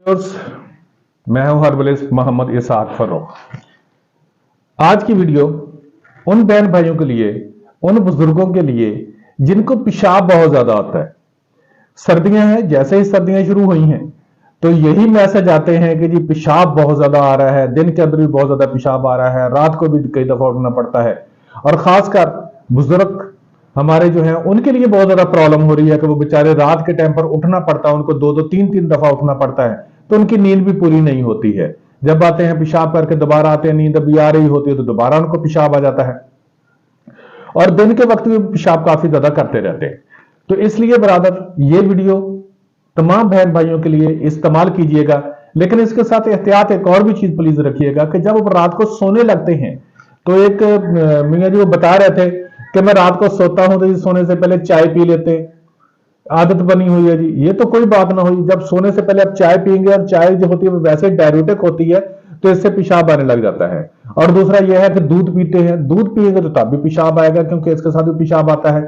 Viewers, मैं हूं herbalist Mohammad Isaac Farrukh. आज की वीडियो उन बहन भाइयों के लिए, उन बुजुर्गों के लिए जिनको पेशाब बहुत ज्यादा आता है। सर्दियां हैं, जैसे ही सर्दियां शुरू हुई हैं तो यही मैसेज आते हैं कि जी पेशाब बहुत ज्यादा आ रहा है, दिन के अंदर भी बहुत ज्यादा पेशाब आ रहा है, रात को भी कई दफा उठना पड़ता है। और खासकर बुजुर्ग हमारे जो हैं उनके लिए बहुत ज्यादा प्रॉब्लम हो रही है कि वो बेचारे रात के टाइम पर उठना पड़ता है, उनको दो दो तीन तीन दफा उठना पड़ता है, तो उनकी नींद भी पूरी नहीं होती है। जब आते हैं पेशाब करके दोबारा आते हैं, नींद अभी आ रही होती है तो दोबारा उनको पेशाब आ जाता है। और दिन के वक्त भी पेशाब काफी ज्यादा करते रहते हैं। तो इसलिए बरादर, ये वीडियो तमाम बहन भाइयों के लिए इस्तेमाल कीजिएगा, लेकिन इसके साथ एहतियात एक और भी चीज प्लीज रखिएगा कि जब आप रात को सोने लगते हैं तो एक मियाँ जी वो बता रहे थे कि मैं रात को सोता हूं तो सोने से पहले चाय पी लेते हैं, आदत बनी हुई है जी। ये तो कोई बात ना हुई, जब सोने से पहले आप चाय पियेंगे और चाय जो होती है वो वैसे डायरेटिक होती है तो इससे पेशाब आने लग जाता है। और दूसरा यह है कि दूध पीते हैं, दूध पिएंगे तो तब भी पेशाब आएगा क्योंकि इसके साथ भी पेशाब आता है।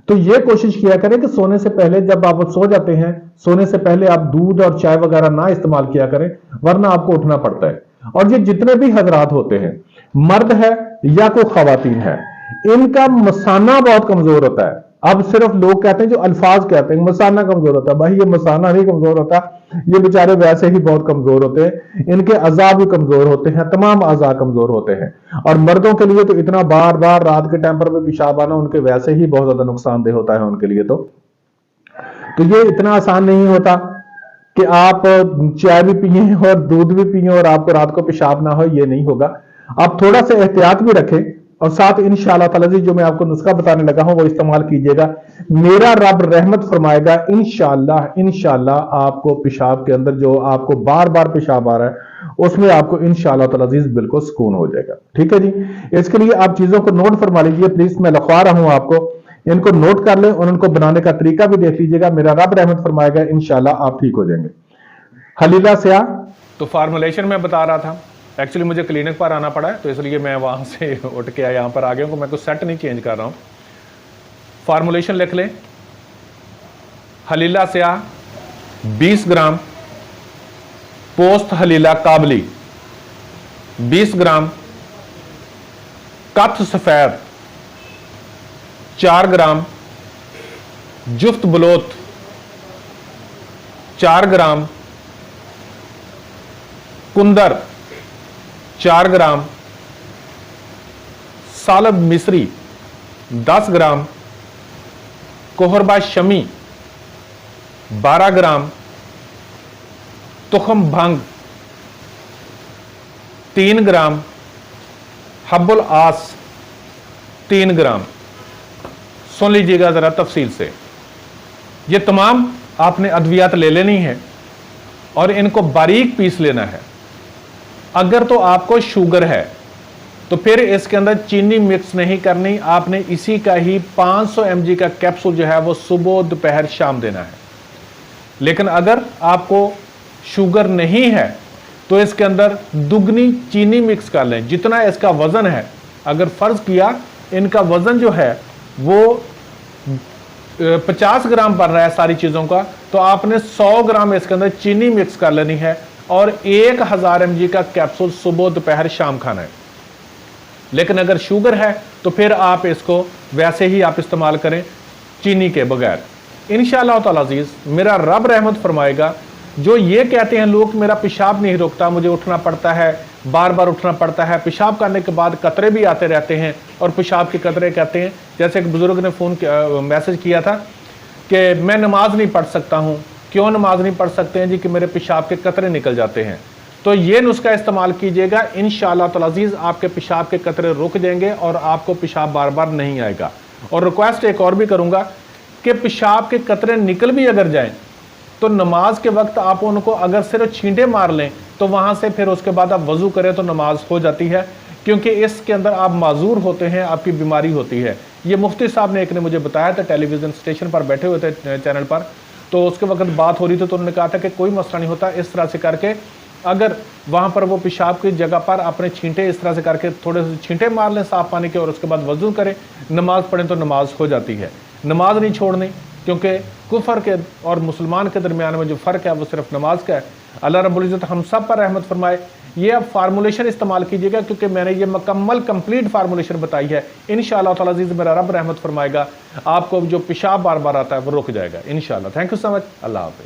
तो ये कोशिश किया करें कि सोने से पहले जब आप सो जाते हैं, सोने से पहले आप दूध और चाय वगैरह ना इस्तेमाल किया करें, वरना आपको उठना पड़ता है। और ये जितने भी हजरात होते हैं, मर्द है या कोई खवातीन है, इनका मसाना बहुत कमजोर होता है। अब सिर्फ लोग कहते हैं, जो अल्फाज कहते हैं मसाना कमजोर होता है, भाई ये मसाना नहीं कमजोर होता, ये बेचारे वैसे ही बहुत कमजोर होते हैं, इनके अज़ा भी कमजोर होते हैं, तमाम अज़ा कमजोर होते हैं। और मर्दों के लिए तो इतना बार बार रात के टाइम पर भी पेशाब आना उनके वैसे ही बहुत ज्यादा नुकसानदेह होता है उनके लिए। तो ये इतना आसान नहीं होता कि आप चाय भी पिए और दूध भी पिए और आपको रात को पेशाब ना हो, ये नहीं होगा। आप थोड़ा सा एहतियात भी रखें और साथ इंशाअल्लाह ताला जी जो मैं आपको नुस्खा बताने लगा हूं वो इस्तेमाल कीजिएगा। मेरा रब रहमत फरमाएगा इंशाअल्लाह। इंशाअल्लाह आपको पेशाब के अंदर जो आपको बार बार पेशाब आ रहा है उसमें आपको इंशाअल्लाह ताला जी बिल्कुल सुकून हो जाएगा। ठीक है जी। इसके लिए आप चीजों को नोट फरमा लीजिए प्लीज, मैं लिखवा रहा हूं आपको, इनको नोट कर लें और उनको बनाने का तरीका भी देख लीजिएगा। मेरा रब रहमत फरमाएगा, इंशाअल्लाह आप ठीक हो जाएंगे। हलीला स्याह, तो फार्मूलेशन में बता रहा था, एक्चुअली मुझे क्लिनिक पर आना पड़ा है तो इसलिए मैं वहाँ से उठ के यहाँ पर आ गया हूँ। मैं कुछ सेट नहीं चेंज कर रहा हूँ। फार्मूलेशन लिख लें। हलीला स्याह 20 ग्राम, पोस्ट हलीला काबली 20 ग्राम, कथ सफेद 4 ग्राम, जुफ्त बलोत 4 ग्राम, कुंदर 4 ग्राम, सालब मिस्री 10 ग्राम, कोहरबा शमी 12 ग्राम, तुखम भंग 3 ग्राम, हब्बुल आस 3 ग्राम। सुन लीजिएगा जरा तफसील से। ये तमाम आपने अद्वियात ले लेनी है और इनको बारीक पीस लेना है। अगर तो आपको शुगर है तो फिर इसके अंदर चीनी मिक्स नहीं करनी, आपने इसी का ही 500 mg का कैप्सूल जो है वो सुबह दोपहर शाम देना है। लेकिन अगर आपको शुगर नहीं है तो इसके अंदर दुगनी चीनी मिक्स कर लें। जितना इसका वजन है, अगर फर्ज किया इनका वजन जो है वो 50 ग्राम बन रहा है सारी चीजों का, तो आपने 100 ग्राम इसके अंदर चीनी मिक्स कर लेनी है और 1000 mg का कैप्सूल सुबह दोपहर शाम खाना है। लेकिन अगर शुगर है तो फिर आप इसको वैसे ही आप इस्तेमाल करें चीनी के बगैर। इंशाअल्लाह ताला अज़ीज़ मेरा रब रहमत फरमाएगा। जो ये कहते हैं लोग मेरा पेशाब नहीं रुकता, मुझे उठना पड़ता है, बार बार उठना पड़ता है, पेशाब करने के बाद कतरे भी आते रहते हैं और पेशाब के कतरे कहते हैं, जैसे एक बुजुर्ग ने मैसेज किया था कि मैं नमाज नहीं पढ़ सकता हूँ। क्यों नमाज नहीं पढ़ सकते हैं जी? कि मेरे पेशाब के कतरे निकल जाते हैं। तो ये नुस्खा इस्तेमाल कीजिएगा, इंशाअल्लाह ताला अज़ीज़ आपके पेशाब के कतरे रुक जाएंगे और आपको पेशाब बार बार नहीं आएगा। और रिक्वेस्ट एक और भी करूँगा कि पेशाब के कतरे निकल भी अगर जाएँ तो नमाज के वक्त आप उनको अगर सिर्फ छींटे मार लें तो वहाँ से फिर उसके बाद आप वज़ू करें तो नमाज हो जाती है, क्योंकि इसके अंदर आप माजूर होते हैं, आपकी बीमारी होती है। ये मुफ्ती साहब ने एक ने मुझे बताया था, टेलीविज़न स्टेशन पर बैठे हुए थे चैनल पर, तो उसके वक्त बात हो रही थी तो उन्होंने कहा था कि कोई मसला नहीं होता, इस तरह से करके अगर वहाँ पर वो पेशाब की जगह पर अपने छींटे इस तरह से करके थोड़े से छींटे मार लें साफ़ पानी के और उसके बाद वज़ू करें, नमाज़ पढ़ें तो नमाज हो जाती है। नमाज नहीं छोड़नी, क्योंकि कुफर के और मुसलमान के दरमियान में जो फ़र्क है वो सिर्फ नमाज का है। अल्लाह रब्बुल इज़्ज़त हम सब पर रहमत फरमाए। ये अब फार्मूलेशन इस्तेमाल कीजिएगा, क्योंकि मैंने ये मुकम्मल कंप्लीट फार्मूलेशन बताई है। इंशाअल्लाह ताला अज़ीज़ मेरा रब रहमत फरमाएगा, आपको जो पेशाब बार बार आता है वो रुक जाएगा इंशाअल्लाह। Thank you so much. अल्लाह हाफ़िज़।